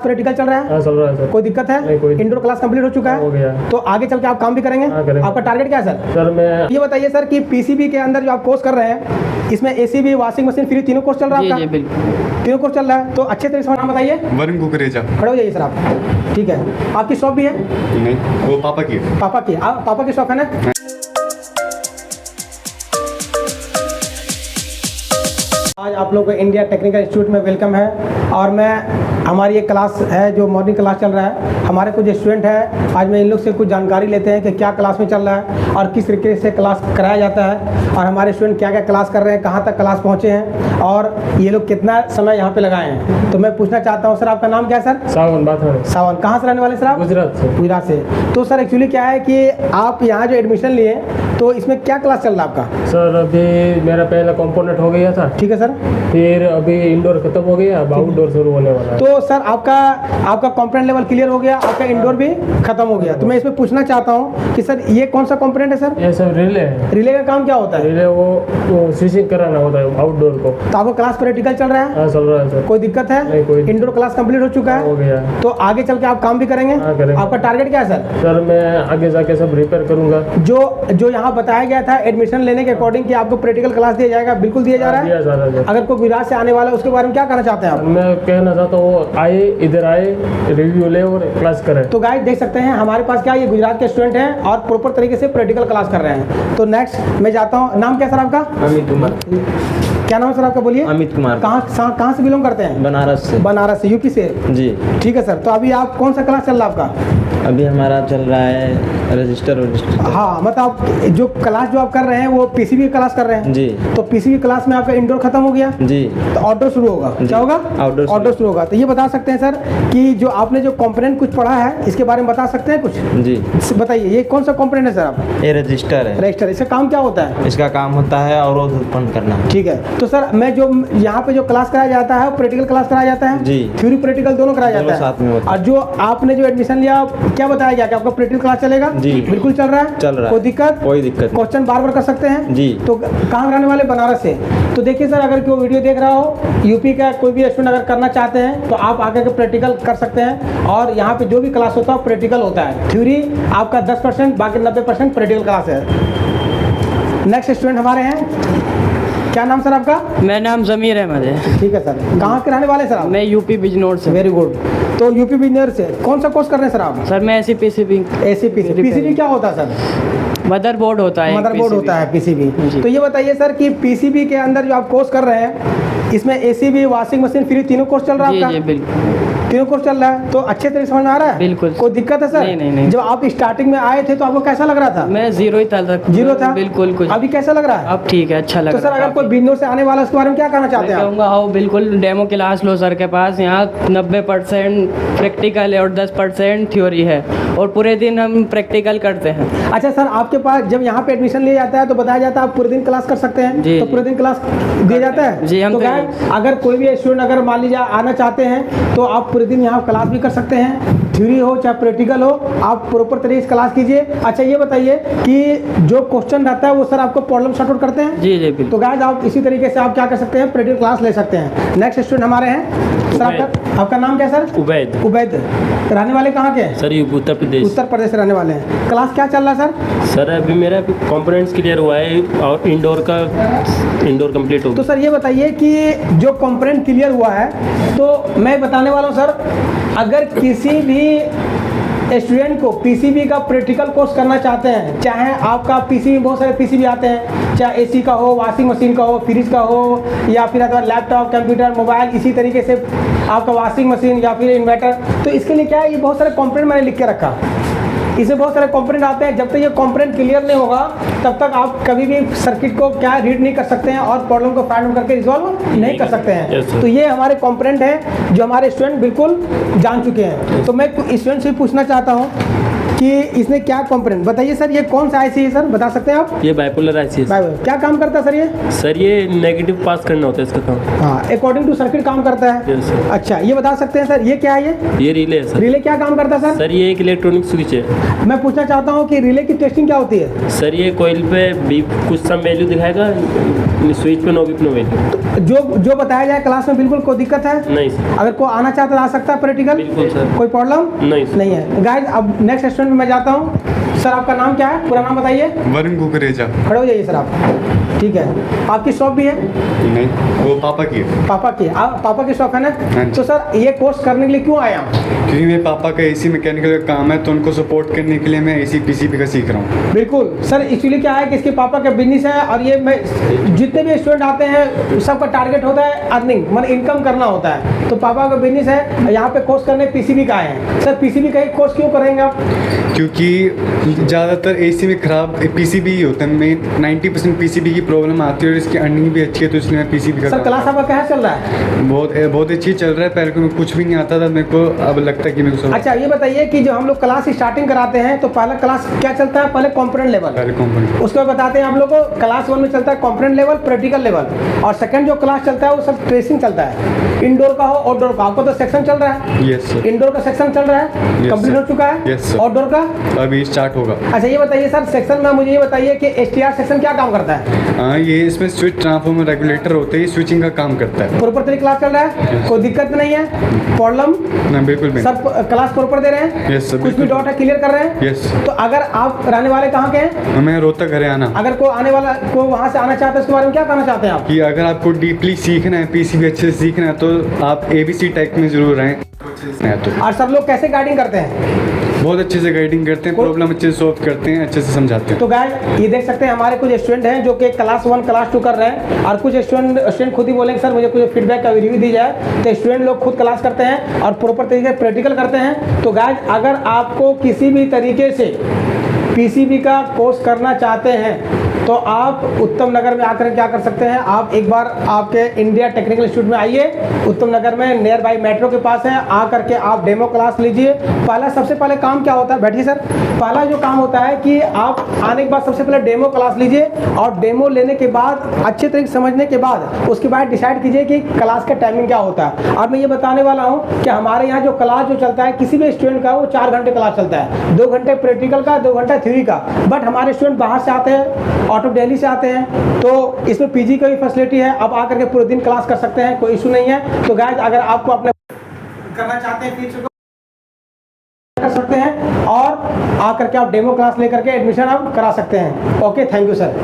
Practical चल रहा है? हाँ, चल रहा है सर। कोई दिक्कत है? नहीं, कोई इंडोर क्लास कंप्लीट हो चुका है? हो गया। तो आगे चल के आप काम भी करेंगे? हाँ, करेंगे। आपका टारगेट क्या है सर? सर मैं ये बताइए सर कि पीसीबी के अंदर जो आप कोर्स कर रहे हैं इसमें एसी भी, वॉशिंग मशीन, फ्री, तीनों कोर्स चल रहा है जी आपका? जी बिल्कुल। तीनों कोर्स चल रहा है तो अच्छे तरीके से नाम बताइए। वरुण कुकरेजा। खड़े हो जाइए सर आप। ठीक है, आपकी शॉप भी है? नहीं, वो पापा की है। पापा की? पापा की शॉप है ना? आज आप लोग को इंडिया टेक्निकल इंस्टीट्यूट में वेलकम है और हमारी एक क्लास है जो मॉर्निंग क्लास चल रहा है। हमारे कुछ स्टूडेंट हैं, आज मैं इन लोग से कुछ जानकारी लेते हैं कि क्या क्लास में चल रहा है और किस तरीके से क्लास कराया जाता है और हमारे स्टूडेंट क्या क्या क्लास कर रहे हैं, कहाँ तक क्लास पहुँचे हैं और ये लोग कितना समय यहाँ पे लगाए हैं। तो मैं पूछना चाहता हूँ सर, आपका नाम क्या है सर? सावन बात है। सावन। कहाँ से रहने वाले सर आप? गुजरात से। गुजरात से। तो सर एक्चुअली क्या है कि आप यहाँ जो एडमिशन लिए तो इसमें क्या क्लास चल रहा है आपका? सर अभी मेरा पहला कंपोनेंट हो गया था, ठीक है सर। फिर अभी इंडोर खत्म हो गया, अब आउटडोर शुरू होने वाला है। तो सर आपका कंपोनेंट लेवल क्लियर हो गया, आपका इंडोर भी खत्म हो गया। तो मैं इसमें पूछना चाहता हूँ कि सर ये कौन सा कंपोनेंट है सर? ये सब रिले है। रिले का काम क्या होता है? रिले वो स्विचिंग कराना होता है आउटडोर को। तो आपका क्लास प्रैक्टिकल चल रहा है? हाँ, चल रहा है सर। कोई दिक्कत है? नहीं, कोई। इंडोर क्लास कंप्लीट हो चुका हो है? गया। तो आगे चल के आप काम भी करेंगे? हाँ, करेंगे। आपका टारगेट क्या है सर? सर मैं आगे जाके सब रिपेयर करूंगा। जो यहाँ बताया गया था एडमिशन लेने के अकॉर्डिंग कि आपको प्रैक्टिकल क्लास दिया जाएगा, बिल्कुल दिया जा रहा दिया है? जा रहा है। अगर कोई गुजरात से आने वाला है उसके बारे में क्या कहना चाहते हैं आप? मैं कहना चाहता हूँ आए, इधर आए, रिव्यू ले और क्लास करें। तो गाइस देख सकते हैं हमारे पास क्या ये गुजरात के स्टूडेंट हैं और प्रॉपर तरीके से प्रैक्टिकल क्लास कर रहे हैं। तो नेक्स्ट मैं जाता हूँ। नाम क्या सर आपका? अमित कुमार। क्या नाम है सर आपका? बोलिए। अमित कुमार। कहाँ से बिलोंग करते हैं? बनारस से। बनारस से, यूपी से? जी। ठीक है सर। तो अभी आप कौन सा क्लास चल रहा है आपका? अभी हमारा चल रहा है रजिस्टर। हाँ, मतलब आप जो क्लास जो आप कर रहे हैं वो पीसीबी क्लास कर रहे हैं? जी। तो पीसीबी क्लास में आपका इंडोर खत्म हो गया जी। तो आउटडोर शुरू होगा। क्या होगा? आउटडोर शुरू होगा। तो ये बता सकते हैं सर कि जो आपने जो कंपोनेंट कुछ पढ़ा है इसके बारे में बता सकते हैं कुछ? जी। बताइए ये कौन सा कंपोनेंट है सर आप? ये रजिस्टर है। रजिस्टर। इसका काम क्या होता है? इसका काम होता है अवरोध उत्पन्न करना। ठीक है। तो सर मैं जो यहाँ पे जो क्लास कराया जाता है प्रैक्टिकल क्लास कराया जाता है? जी। थ्योरी प्रैक्टिकल दोनों कराया दोनों जाता है साथ में होता है। और जो आपने जो एडमिशन लिया क्या बताया गया कि आपका प्रैक्टिकल क्लास चलेगा? जी। बिल्कुल चल रहा है? चल रहा है। कोई दिक्कत? कोई दिक्कत। क्वेश्चन बार बार कर सकते हैं? जी। तो कहाँ रहने वाले? बनारस से। तो देखिए सर, अगर कोई वीडियो देख रहा हो यूपी का कोई भी स्टूडेंट अगर करना चाहते हैं तो आप आके के प्रैक्टिकल कर सकते हैं और यहाँ पे जो भी क्लास होता है प्रैक्टिकल होता है। थ्योरी आपका 10%, बाकी 90% प्रैक्टिकल क्लास है। नेक्स्ट स्टूडेंट हमारे हैं, क्या नाम सर आपका? मेरा नाम जमीर अहमद है। ठीक है सर। कहाँ के रहने वाले सर आप? मैं यूपी बिजनौर से। Very good. तो यूपी बिजनौर से कौन सा कोर्स कर रहे हैं सर आप? सर मैं ऐसी पीसीबी पीसीबी क्या होता है सर? मदरबोर्ड होता है। मदरबोर्ड होता है पीसीबी। जी। तो ये बताइए सर कि पीसीबी के अंदर जो आप कोर्स कर रहे हैं इसमें एसी भी, वॉशिंग मशीन, फ्री, तीनों कोर्स चल रहा है जी आपका? जी बिल्कुल। तीनों कोर्स चल रहा है तो अच्छे तरीके से समझ में आ रहा है? बिल्कुल। कोई दिक्कत है सर? नहीं। जब आप स्टार्टिंग में आए थे तो आपको कैसा लग रहा था? मैं जीरो ही था। जीरो था? बिल्कुल कुछ। अभी कैसा लग रहा है? अब ठीक है, अच्छा लग तो रहा सर है। अगर कोई बिजनौर से आने वाला है उसके बारे में क्या कहना चाहते मैं हैं आप? कहूँगा आओ बिल्कुल डेमो क्लास लो सर के पास। यहाँ 90% प्रैक्टिकल है और 10% थ्योरी है और पूरे दिन हम प्रैक्टिकल करते हैं। अच्छा सर, आपके पास जब यहाँ पे एडमिशन लिया जाता है तो बताया जाता है आप पूरे दिन क्लास कर सकते हैं? जी, तो जी। पूरे दिन क्लास दिया जाता है? जी, हम तो तो गाइस अगर कोई भी स्टूडेंट अगर मान लीजिए आना चाहते हैं तो आप पूरे दिन यहाँ क्लास भी कर सकते हैं, थ्योरी हो चाहे प्रैक्टिकल हो, आप प्रॉपर तरीके से क्लास कीजिए। अच्छा ये बताइए कि जो क्वेश्चन रहता है वो सर आपको प्रॉब्लम सॉर्ट आउट करते हैं? जी जी बिल्कुल। तो गाइस आप इसी तरीके से आप क्या कर सकते हैं, प्रैक्टिकल क्लास ले सकते हैं। नेक्स्ट स्टूडेंट हमारे हैं सर, आपका नाम क्या है सर? उबैद। उबैद। रहने वाले कहाँ के हैं? सर ये उत्तर प्रदेश। उत्तर प्रदेश से रहने वाले हैं। क्लास क्या चल रहा है सर? सर अभी मेरा कंपोनेंट्स क्लियर हुआ है और इंडोर कंप्लीट हो तो सर ये बताइए कि जो कंपोनेंट क्लियर हुआ है तो मैं बताने वाला हूँ सर, अगर किसी भी स्टूडेंट को पीसीबी का प्रैक्टिकल कोर्स करना चाहते हैं, चाहे आपका पीसीबी, बहुत सारे पीसीबी आते हैं, चाहे एसी का हो, वॉशिंग मशीन का हो, फ्रिज का हो या फिर अथवा लैपटॉप, कंप्यूटर, मोबाइल, इसी तरीके से आपका वॉशिंग मशीन या फिर इन्वर्टर। तो इसके लिए क्या है, ये बहुत सारे कंपोनेंट मैंने लिख के रखा। इसमें बहुत सारे कंपोनेंट आते हैं, जब तक ये कंपोनेंट क्लियर नहीं होगा तब तक आप कभी भी सर्किट को क्या रीड नहीं कर सकते हैं और प्रॉब्लम को फाइंड आउट करके रिजॉल्व नहीं कर सकते हैं। Yes, sir. तो ये हमारे कंपोनेंट हैं जो हमारे स्टूडेंट बिल्कुल जान चुके हैं। तो मैं स्टूडेंट से पूछना चाहता हूँ कि इसने क्या कंपोनेंट बताइए सर, ये कौन सा आईसी है सर, बता सकते हैं आप? ये बाइपोलर आईसी है क्या काम करता है सर ये? सर। ये नेगेटिव पास करना होता है इसका काम। हाँ, अकॉर्डिंग टू सर्किट काम करता है। Yes, sir. अच्छा, ये बता सकते हैं सर ये क्या है? ये रिले है सर। रिले क्या काम करता है सर? सर ये एक इलेक्ट्रॉनिक स्विच है। मैं पूछना चाहता हूँ कि रिले की टेस्टिंग क्या होती है? सर ये कोयल पे भी कुछ सम वैल्यू दिखाएगा, स्विच पे नो वैल्यू। जो बताया जाए क्लास में बिल्कुल कोई दिक्कत है? नहीं सर। अगर कोई आना चाहता है आ सकता है प्रैक्टिकल? बिल्कुल सर। कोई प्रॉब्लम नहीं सर। नहीं है। गाइस अब नेक्स्ट स्टूडेंट में मैं जाता हूँ। सर आपका नाम क्या है, पूरा नाम बताइए। वरुण कुकरेजा। खड़े हो जाइए सर आप। ठीक है, आपकी शॉप भी है? नहीं, वो पापा की है। पापा की? पापा की शॉप है ना? हाँ जी। तो सर ये कोर्स करने के लिए क्यों आया? क्योंकि मेरे पापा का एसी मैकेनिकल का काम है, तो उनको सपोर्ट करने के लिए मैं एसी पीसीबी का सीख रहा हूँ। बिल्कुल सर, एक्चुअली क्या है कि इसके पापा का बिजनेस है और ये मैं जितने भी स्टूडेंट आते हैं सबका टारगेट होता है अर्निंग, मतलब इनकम करना होता है। तो पापा का बिजनेस है, यहाँ पे कोर्स करने पीसीबी का है। सर पीसीबी का ही कोर्स क्यों करेंगे आप? क्योंकि ज़्यादातर एसी में ख़राब पीसीबी ही होता है। मैं 90% पीसीबी की प्रॉब्लम आती है और इसकी अर्निंग भी अच्छी है, तो इसलिए मैं पीसीबी का सर क्लास आपका कैसा चल रहा है? बहुत अच्छी चल रहा है। पहले को कुछ भी नहीं आता था, मेरे को अब लगता है कि मेरे को सब अच्छा, ये बताइए कि जो हम लोग क्लास स्टार्टिंग कराते हैं तो पहला क्लास क्या चलता है? पहले कॉम्पोनेंट लेवल, पहले कंपनी। उसके बाद बताते हैं आप लोग को क्लास 1 में चलता है कॉम्पोनेंट लेवल, प्रैक्टिकल लेवल, और सेकंड जो क्लास चलता है वो सब ट्रेसिंग चलता है। इंडोर का हो आउटडोर का, आपको तो सेक्शन चल रहा है। Yes sir. इंडोर का सेक्शन चल रहा है, Yes, कंप्लीट हो sir. चुका है। Yes, sir. आउटडोर का अभी स्टार्ट होगा। अच्छा, ये बताइए सर सेक्शन में मुझे ये बताइए कि एसटीआर सेक्शन क्या काम करता है? हाँ, ये इसमें स्विच ट्रांसफार्मर रेगुलेटर होते हैं, स्विचिंग का काम करता है। प्रॉपर तरीके क्लास चल रहा है, कोई दिक्कत नहीं है, प्रॉब्लम? ना बिल्कुल भी। सर क्लास प्रॉपर दे रहे हैं? Yes, sir, कुछ भी बिल्कुल। डाउट है क्लियर कर रहे हैं? यस। तो अगर आप रहने वाले कहाँ के हैं? मैं रोहतक हरियाणा। अगर कोई आने वाला को वहाँ से आना चाहता है उसके बारे में क्या कहना चाहते हैं आप? कि अगर आपको डीपली सीखना है, पीसीबी अच्छे से सीखना है, तो आप एबीसी टेक में जरूर रहें। तो और सब लोग कैसे गाइडिंग करते हैं? बहुत अच्छे से गाइडिंग करते हैं, प्रॉब्लम अच्छे से सॉल्व करते हैं, अच्छे से समझाते हैं। तो गाइस ये देख सकते हैं हमारे कुछ स्टूडेंट हैं जो कि क्लास 1 क्लास 2 कर रहे हैं, और कुछ स्टूडेंट खुद ही बोलेंगे सर मुझे कुछ फीडबैक का रिव्यू दी जाए। तो स्टूडेंट लोग खुद क्लास करते हैं और प्रॉपर तरीके से प्रैक्टिकल करते हैं। तो गाइस अगर आपको किसी भी तरीके से पीसीबी का कोर्स करना चाहते हैं तो आप उत्तम नगर में आकर क्या कर सकते हैं, आप एक बार आपके इंडिया टेक्निकल इंस्टीट्यूट में आइए, उत्तम नगर में नियर बाई मेट्रो के पास है, आकर के आप डेमो क्लास लीजिए। सबसे पहले काम क्या होता है, बैठिए सर। पहला जो काम होता है कि आप आने के बाद सबसे पहले डेमो क्लास लीजिए, और डेमो लेने के बाद अच्छे तरीके से समझने के बाद उसके बाद डिसाइड कीजिए कि क्लास का टाइमिंग क्या होता है। और मैं ये बताने वाला हूँ कि हमारे यहाँ जो क्लास जो चलता है किसी भी स्टूडेंट का वो 4 घंटे क्लास चलता है, 2 घंटे प्रैक्टिकल का, 2 घंटा थ्योरी का। बट हमारे स्टूडेंट बाहर से आते हैं, आउट ऑफ दिल्ली से आते हैं, तो इसमें पीजी का भी फैसिलिटी है, आप आकर के पूरे दिन क्लास कर सकते हैं, कोई इशू नहीं है। तो गाइस अगर आपको अपने करना चाहते हैं फ्यूचर को कर सकते हैं, और आकर के आप डेमो क्लास लेकर के एडमिशन आप करा सकते हैं। Okay, thank you sir.